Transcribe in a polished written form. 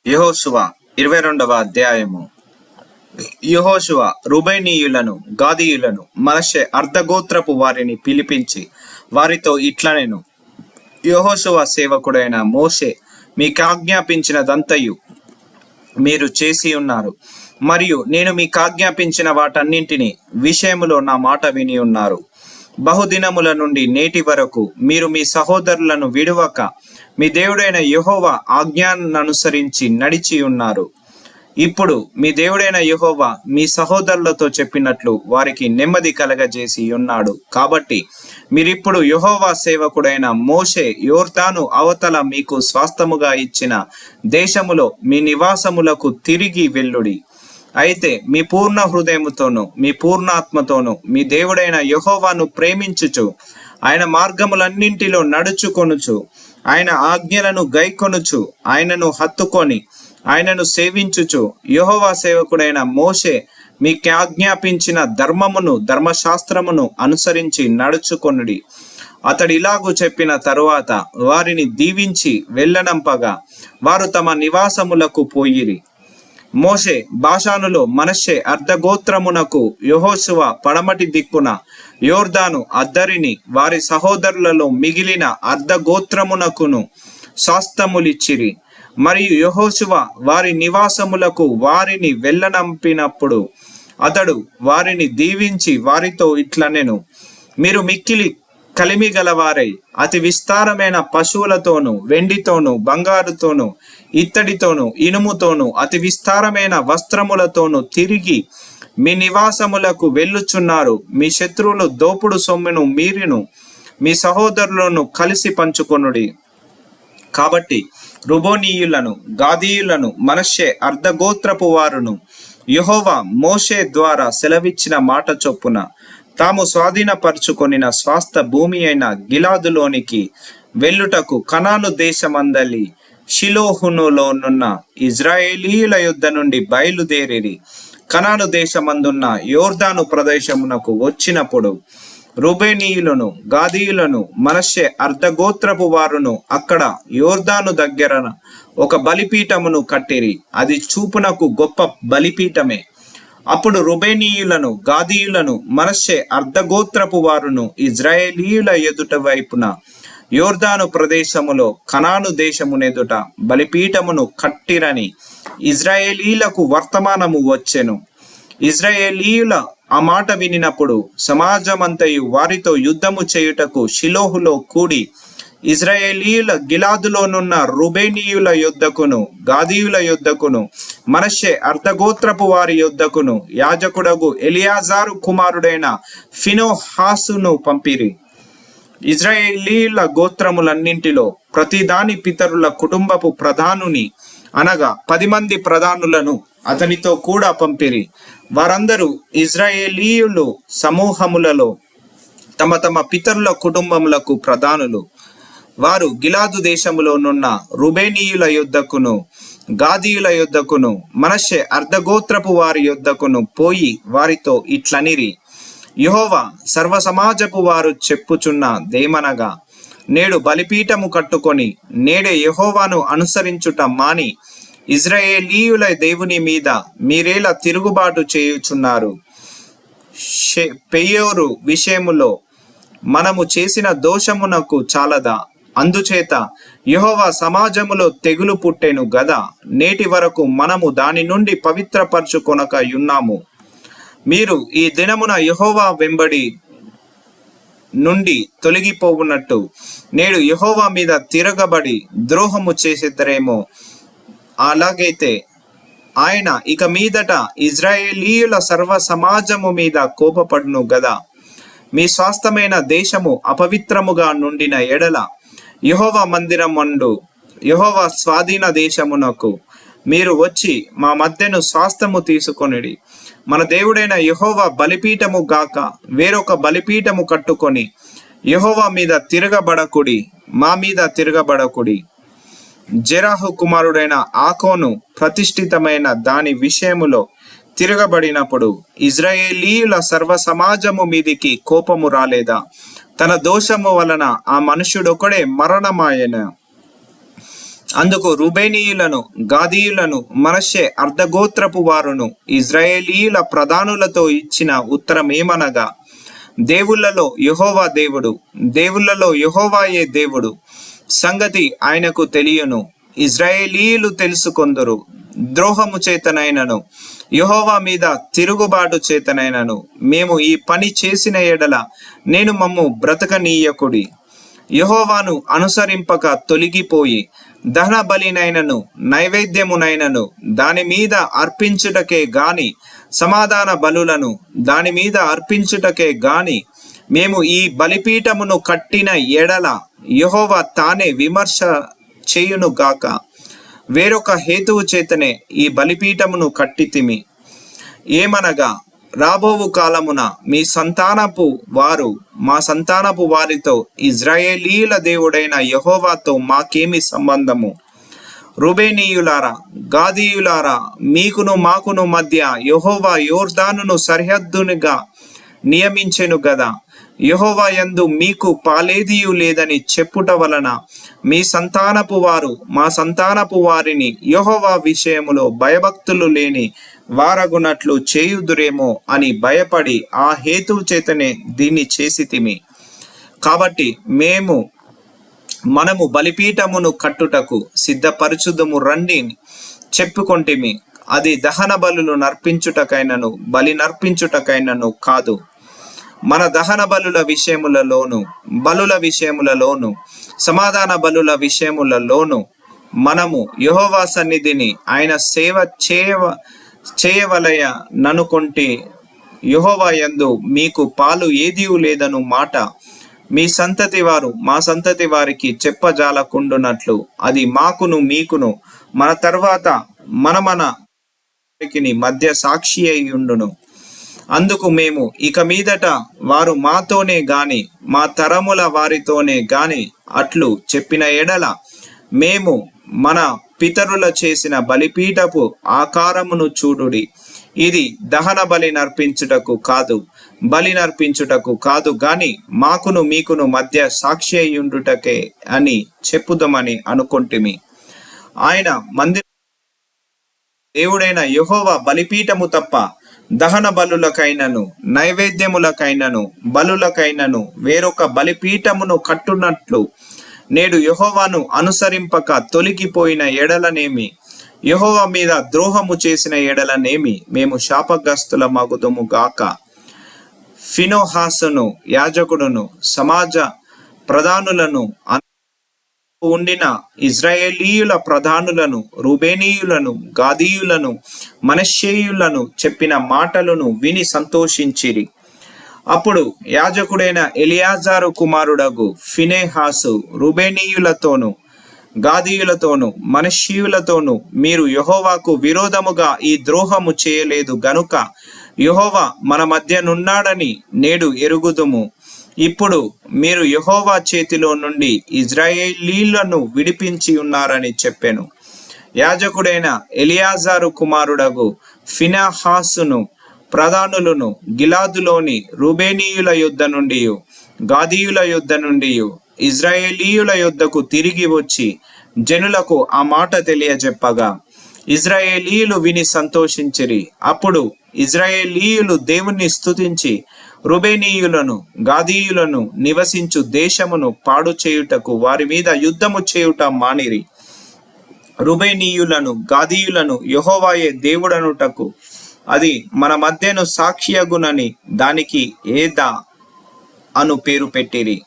యెహోషువ 22వ అధ్యాయము. యెహోషువ రూబేనీయులను, గాదీయులను, మనష్షే అర్ధగోత్రపు వారిని పిలిపించి వారితో ఇట్లనెను: యెహోషువ సేవకుడైన మోషే మీకాజ్ఞాపించినదంతయు మీరు చేసి ఉన్నారు, మరియు నేను మీకాజ్ఞాపించిన వాటన్నింటిని విషయములో నా మాట విని ఉన్నారు. బహుదినముల నుండి నేటి వరకు మీరు మీ సహోదరులను విడువక మీ దేవుడైన యెహోవా ఆజ్ఞననుసరించి నడిచి ఉన్నారు. ఇప్పుడు మీ దేవుడైన యెహోవా మీ సహోదరులతో చెప్పినట్లు వారికి నెమ్మది కలగజేసి ఉన్నాడు. కాబట్టి మీరిప్పుడు యెహోవా సేవకుడైన మోషే యొర్దాను అవతల మీకు స్వాస్థ్యముగా ఇచ్చిన దేశములో మీ నివాసములకు తిరిగి వెళ్ళుడి. అయితే మీ పూర్ణ హృదయముతోను మీ పూర్ణాత్మతోను మీ దేవుడైన యెహోవాను ప్రేమించుచు ఆయన మార్గములన్నింటిలో నడుచుకొనుచు ఆయన ఆజ్ఞలను గైకొనుచు ఆయనను హత్తుకొని ఆయనను సేవించుచు యెహోవా సేవకుడైన మోషే మీకాజ్ఞాపించిన ధర్మమును ధర్మశాస్త్రమును అనుసరించి నడుచుకొనుడి. అతడు ఇలాగు చెప్పిన తరువాత వారిని దీవించి వెళ్ళనంపగా వారు తమ నివాసములకు పోయిరి. మోషే బాషానులో మనష్షే అర్ధగోత్రమునకు యెహోషువ పడమటి దిక్కున యొర్దాను అద్దరిని వారి సహోదరులలో మిగిలిన అర్ధగోత్రమునకును స్వాస్థ్యములిచ్చిరి. మరియు యెహోషువ వారి నివాసములకు వారిని వెళ్ళనంపినప్పుడు అతడు వారిని దీవించి వారితో ఇట్లనెను: మీరు మిక్కిలి కలిమి గలవారై అతి విస్తారమైన పశువులతోనూ వెండితోనూ బంగారుతోనూ ఇత్తడితోనూ ఇనుముతోనూ అతి విస్తారమైన వస్త్రములతోనూ తిరిగి మీ నివాసములకు వెళ్ళుచున్నారు. మీ శత్రువులు దోపుడు సొమ్మును మీరును మీ సహోదరులను కలిసి పంచుకొనుడి. కాబట్టి రూబేనీయులను, గాదీయులను, మనష్షే అర్ధగోత్రపు వారును యెహోవా మోషే ద్వారా సెలవిచ్చిన మాట చొప్పున తాము స్వాధీనపరచుకొనిన స్వాస్థ భూమి అయిన గిలాదులోనికి వెళ్ళుటకు కనాను దేశమందలి షిలోహునులోనున్న ఇజ్రాయేలీయుల యొద్ద నుండి బయలుదేరిరి. కనాను దేశమందున్న యొర్దాను ప్రదేశమునకు వచ్చినప్పుడు రూబేనీయులను, గాదీయులను, మనష్షే అర్ధగోత్రపు వారును అక్కడ యొర్దాను దగ్గర ఒక బలిపీఠమును కట్టిరి. అది చూపునకు గొప్ప బలిపీఠమే. అప్పుడు రూబేనీయులను, గాదీయులను, మనష్షే అర్ధగోత్రపు వారును ఇజ్రాయేలీయుల ఎదుట వైపున యొర్దాను ప్రదేశములో కనాను దేశమునెదుట బలిపీఠమును కట్టిరని ఇజ్రాయేలీలకు వర్తమానము వచ్చెను. ఇజ్రాయేలీయుల ఆ మాట వినినప్పుడు సమాజమంతయు వారితో యుద్ధము చేయుటకు షిలోహులో కూడి ఇజ్రాయేలీయుల గిలాదులోనున్న రూబేనీయుల యొద్దకును, గాదీయుల యొద్దకును, మనష్షే అర్ధగోత్రపు వారి యొద్దకును యాజకుడగు ఎలియాజారు కుమారుడైన ఫీనెహాసును పంపిరి. ఇజ్రాయేలీయుల గోత్రములన్నింటిలో ప్రతిదాని పితరుల కుటుంబపు ప్రధానుని అనగా 10 మంది ప్రధానులను అతనితో కూడా పంపిరి. వారందరూ ఇజ్రాయేలీయులు సమూహములలో తమ తమ పితరుల కుటుంబములకు ప్రధానులు. వారు గిలాదు దేశములోనున్న రూబేనీయుల యొద్దకును, గాదీయుల యొద్దకును, మనష్షే అర్ధగోత్రపు వారి యొద్దకును పోయి వారితో ఇట్లనిరి: యెహోవా సర్వ సమాజపు వారు చెప్పుచున్నదేమనగా, నేడు బలిపీఠము కట్టుకొని నేడే యెహోవాను అనుసరించుట మాని ఇజ్రాయేలీయుల దేవుని మీద మీరేలా తిరుగుబాటు చేయుచున్నారు? పెయోరు విషయములో మనము చేసిన దోషమునకు చాలదా? అందుచేత యెహోవా సమాజములో తెగులు పుట్టెను గదా. నేటి వరకు మనము దాని నుండి పవిత్రపరచుకొనక ఉన్నాము. మీరు ఈ దినమున యెహోవా వెంబడి నుండి తొలగిపోవునట్టు నేడు యెహోవా మీద తిరగబడి ద్రోహము చేసేద్దరేమో. అలాగైతే ఆయన ఇక మీదట ఇజ్రాయేలీయుల సర్వ సమాజము మీద కోపపడును గదా. మీ స్వాస్థమైన దేశము అపవిత్రముగా నుండిన ఎడల యెహోవా మందిరమందు యెహోవా స్వాధీన దేశమునకు మీరు వచ్చి మా మధ్యను స్వాస్థ్యము తీసుకొనిడి. మన దేవుడైన యెహోవా బలిపీఠము గాక వేరొక బలిపీఠము కట్టుకొని యెహోవా మీద తిరగబడకుడి, మా మీద తిరగబడకుడి. జెరాహు కుమారుడైన ఆకోను ప్రతిష్ఠితమైన దాని విషయములో తిరగబడినప్పుడు ఇజ్రాయేలీయుల సర్వ సమాజము మీదికి కోపము రాలేదా? తన దోషము వలన ఆ మనుష్యుడొకడే మరణమాయెను. అందుకు రూబేనీయులను, గాదీయులను, మనష్షే అర్ధగోత్రపు వారును ఇజ్రాయేలీయుల ప్రధానులతో ఇచ్చిన ఉత్తరమేమనగా, దేవుళ్ళలో యెహోవా దేవుడు, దేవుళ్ళలో యెహోవాయే దేవుడు సంగతి ఆయనకు తెలియను. ఇజ్రాయేలీయులు తెలుసుకొందురు. ద్రోహము చేతనైనను యెహోవా మీద తిరుగుబాటు చేతనైనను మేము ఈ పని చేసిన ఎడల నేను మమ్ము బ్రతకనీయకుడి. యెహోవాను అనుసరింపక తొలగిపోయి దహన బలినైనను నైవేద్యమునైనను దాని మీద అర్పించుటకే గాని, సమాధాన బలులను దాని మీద అర్పించుటకే గాని మేము ఈ బలిపీఠమును కట్టిన ఎడల యెహోవా తానే విమర్శ చేయును గాక. వేరొక హేతువు చేతనే ఈ బలిపీఠమును కట్టితిమి. ఏమనగా, రాబోవు కాలమున మీ సంతానపు వారు మా సంతానపు వారితో ఇజ్రాయేలీయుల దేవుడైన యెహోవాతో మాకేమి సంబంధము? రూబేనీయులారా, గాదీయులారా, మీకును మాకును మధ్య యెహోవా యొర్దానును సరిహద్దునిగా నియమించెను గదా. యెహోవా యందు మీకు పాలేదియు లేదని చెప్పుట వలన మీ సంతానపు వారు మా సంతానపు వారిని యెహోవా విషయములో భయభక్తులు లేని వారగునట్లు చేయుదురేమో అని భయపడి ఆ హేతువు చేతనే దీన్ని చేసితిమి. కాబట్టి మనము బలిపీఠమును కట్టుటకు సిద్ధపరచుదుము రండి చెప్పుకొంటిమి. అది దహన బలులు నర్పించుటకైనను బలి నర్పించుటకైనను కాదు. మన దహన బలుల విషయములలోను సమాధాన బలుల విషయములలోను మనము యెహోవా సన్నిధిని ఆయన సేవ చేయవలయ ననుకొంటి. యెహోవా యందు మీకు పాలు ఏదియు లేదను మాట మీ సంతతి వారు మా సంతతి వారికి చెప్పజాలకుండునట్లు అది మాకును మీకును మన తర్వాత మన మధ్య సాక్షి అయి ఉండును. అందుకు మేము ఇక మీదట వారు మాతోనే గాని మా తరముల వారితోనే గాని అట్లు చెప్పిన ఎడల మేము మన పితరుల చేసిన బలిపీఠపు ఆకారమును చూడుడి. ఇది దహన బలి నర్పించుటకు కాదు గాని మాకును మీకును మధ్య సాక్షి అయ్యుండుటకే అని చెప్పుదామని అనుకొంటిమి. ఆయన మందిర దేవుడైన యెహోవా బలిపీఠము తప్ప దహన బలులకైనను నైవేద్యములకైనను బలులకైనను వేరొక బలిపీఠమును కట్టునట్లు నేడు యెహోవాను అనుసరింపక తొలగిపోయిన ఎడలనేమి, యెహోవా మీద ద్రోహము చేసిన ఎడలనేమి మేము శాపగ్రస్తులమగుదుము గాక. ఫినోహాసును యాజకుడును సమాజ ప్రధానులను ఉండిన ఇజ్రాయేలీయుల ప్రధానులను, రూబేనీయులను, గాదీయులను, మనష్షేయులను చెప్పిన మాటలను విని సంతోషించిరి. అప్పుడు యాజకుడైన ఎలియాజారు కుమారుడగు ఫినెహాసు రూబేనీయులతోను గాదీయులతోను మనష్షీయులతోను మీరు యెహోవాకు విరోధముగా ఈ ద్రోహము చేయలేదు గనుక యెహోవా మన మధ్యనున్నాడని నేడు ఎరుగుదుము. ఇప్పుడు మీరు యెహోవా చేతిలో నుండి ఇజ్రాయేలీయులను విడిపించి ఉన్నారని చెప్పెను. యాజకుడైన ఎలియాజారు కుమారుడగు ఫినెహాసును ప్రధానులను గిలాదులోని రూబేనీయుల యొద్ద నుండి గాదీయుల యొద్ద నుండి ఇజ్రాయేలీయుల యొద్దకు తిరిగి వచ్చి జనులకు ఆ మాట తెలియజెప్పగా ఇజ్రాయేలీయులు విని సంతోషించిరి. అప్పుడు ఇజ్రాయేలీయులు దేవుణ్ణి స్తుతించి రూబేనీయులను గాదీయులను నివసించు దేశమును పాడు చేయుటకు వారి మీద యుద్ధము చేయుట మానిరి. రూబేనీయులను గాదీయులను యెహోవాయే దేవుడనుటకు అది మన మధ్యను సాక్షియగునని దానికి ఏదా అను పేరు పెట్టిరి.